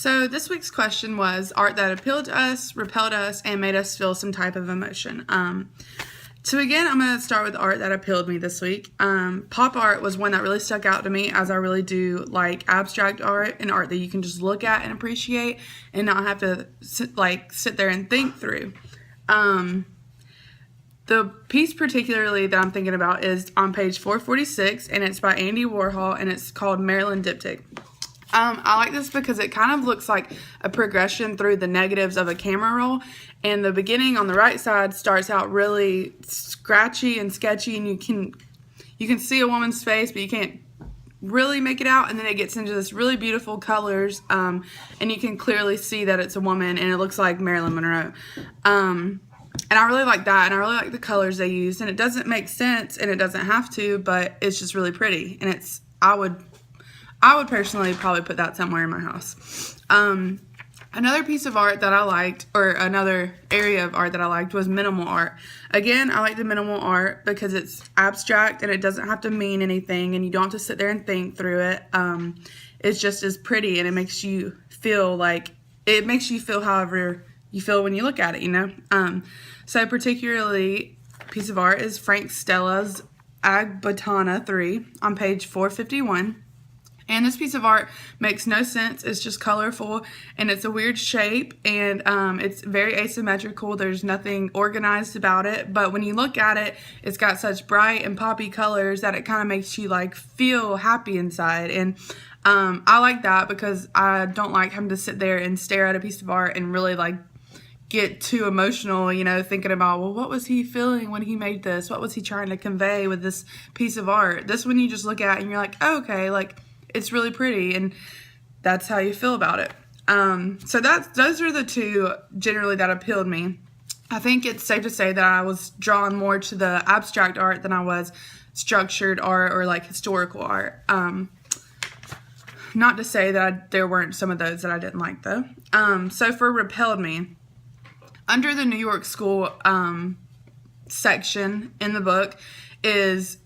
So this week's question was art that appealed to us, repelled us, and made us feel some type of emotion. To begin, I'm going to start with art that appealed me this week. Pop art was one that really stuck out to me, as I really do like abstract art and art that you can just look at and appreciate and not have to sit there and think through. The piece particularly that I'm thinking about is on page 446, and it's by Andy Warhol, and it's called Marilyn Diptych. I like this because it kind of looks like a progression through the negatives of a camera roll, and the beginning on the right side starts out really scratchy and sketchy, and you can see a woman's face, but you can't really make it out, and then it gets into this really beautiful colors, and you can clearly see that it's a woman, and it looks like Marilyn Monroe. And I really like that, and I really like the colors they use, and it doesn't make sense, and it doesn't have to, but it's just really pretty, and I would personally probably put that somewhere in my house. Another piece of art that I liked, or another area of art that I liked, was minimal art. Again, I like the minimal art because it's abstract and it doesn't have to mean anything, and you don't have to sit there and think through it. It's just as pretty, and it makes you feel however you feel when you look at it, So particularly, piece of art is Frank Stella's Agbotana 3 on page 451. And this piece of art makes no sense. It's just colorful, and it's a weird shape, and it's very asymmetrical. There's nothing organized about it, but when you look at it, it's got such bright and poppy colors that it kind of makes you feel happy inside. And I like that because I don't like having to sit there and stare at a piece of art and really get too emotional, thinking about, well, what was he feeling when he made this? What was he trying to convey with this piece of art? This one you just look at and you're like, oh, okay, it's really pretty, and that's how you feel about it. So those are the two generally that appealed me. I think it's safe to say that I was drawn more to the abstract art than I was structured art or historical art. Not to say that there weren't some of those that I didn't like, though. So for repelled me, under the New York School section in the book is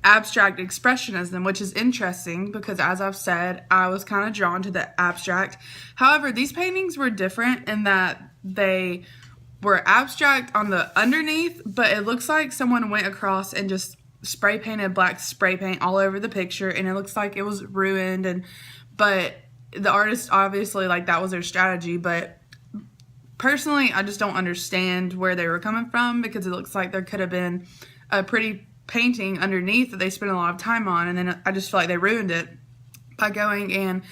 abstract expressionism, which is interesting because, as I've said, I was kind of drawn to the abstract. However, these paintings were different in that they were abstract on the underneath, but it looks like someone went across and just spray painted black spray paint all over the picture, and it looks like it was ruined. But the artist, obviously, that was their strategy. But personally, I just don't understand where they were coming from, because it looks like there could have been a pretty painting underneath that they spent a lot of time on, and then I just feel like they ruined it by going and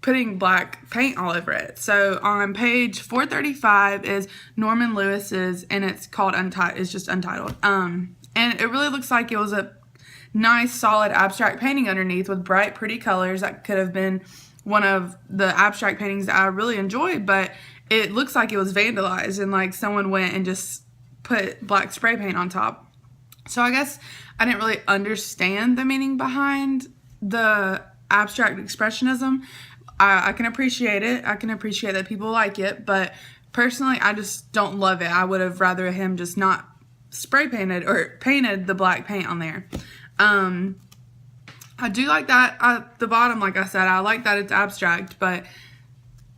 putting black paint all over it. So on page 435 is Norman Lewis's, and it's called it's just Untitled. And it really looks like it was a nice solid abstract painting underneath with bright pretty colors. That could have been one of the abstract paintings that I really enjoyed, but it looks like it was vandalized and someone went and just put black spray paint on top. So I guess I didn't really understand the meaning behind the abstract expressionism. I can appreciate it. I can appreciate that people like it, but personally, I just don't love it. I would have rather him just not spray painted or painted the black paint on there. I do like that at the bottom, like I said. I like that it's abstract, but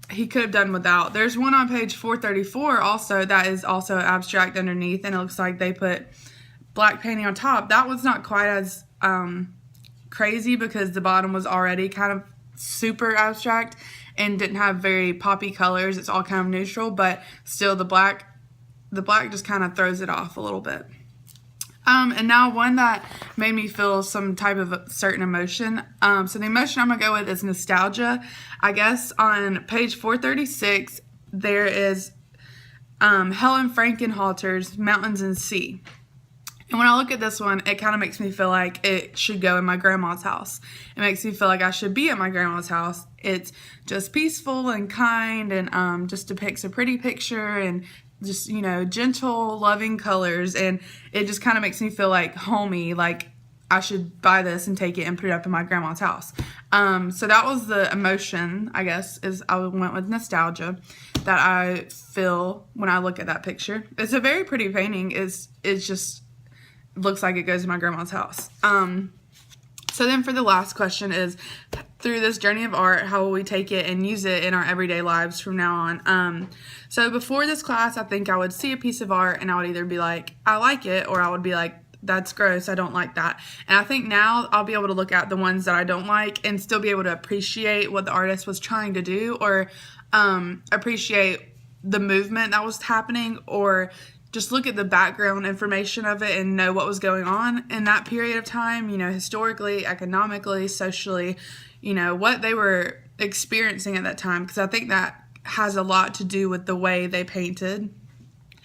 he could have done without. There's one on page 434 also that is also abstract underneath, and it looks like they put black painting on top. That was not quite as crazy because the bottom was already kind of super abstract and didn't have very poppy colors. It's all kind of neutral, but still the black just kind of throws it off a little bit. And now one that made me feel some type of a certain emotion. So the emotion I'm going to go with is nostalgia. I guess on page 436 there is Helen Frankenhalter's Mountains and Sea. And when I look at this one, it kind of makes me feel like it should go in my grandma's house. It makes me feel like I should be at my grandma's house. It's just peaceful and kind, and just depicts a pretty picture and just, gentle, loving colors. And it just kind of makes me feel homey, like I should buy this and take it and put it up in my grandma's house. So that was the emotion, I guess, is I went with nostalgia that I feel when I look at that picture. It's a very pretty painting. It's just looks like it goes to my grandma's house. So then for the last question is, through this journey of art, how will we take it and use it in our everyday lives from now on? So before this class, I think I would see a piece of art and I would either be like, I like it, or I would be like, that's gross, I don't like that. And I think now I'll be able to look at the ones that I don't like and still be able to appreciate what the artist was trying to do, or appreciate the movement that was happening, or just look at the background information of it and know what was going on in that period of time, historically, economically, socially, what they were experiencing at that time, because I think that has a lot to do with the way they painted.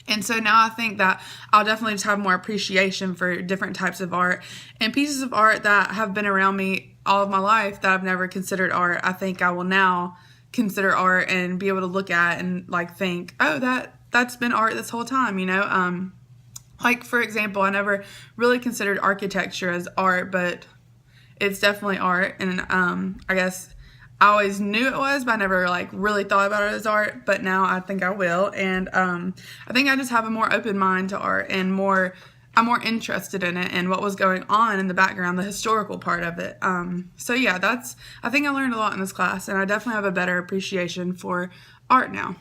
And so now I think that I'll definitely just have more appreciation for different types of art and pieces of art that have been around me all of my life that I've never considered art. I think I will now consider art and be able to look at and think, oh, that's been art this whole time, Like, for example, I never really considered architecture as art, but it's definitely art. And I guess I always knew it was, but I never really thought about it as art. But now I think I will. And I think I just have a more open mind to art, and I'm more interested in it and what was going on in the background, the historical part of it. So yeah, I think I learned a lot in this class, and I definitely have a better appreciation for art now.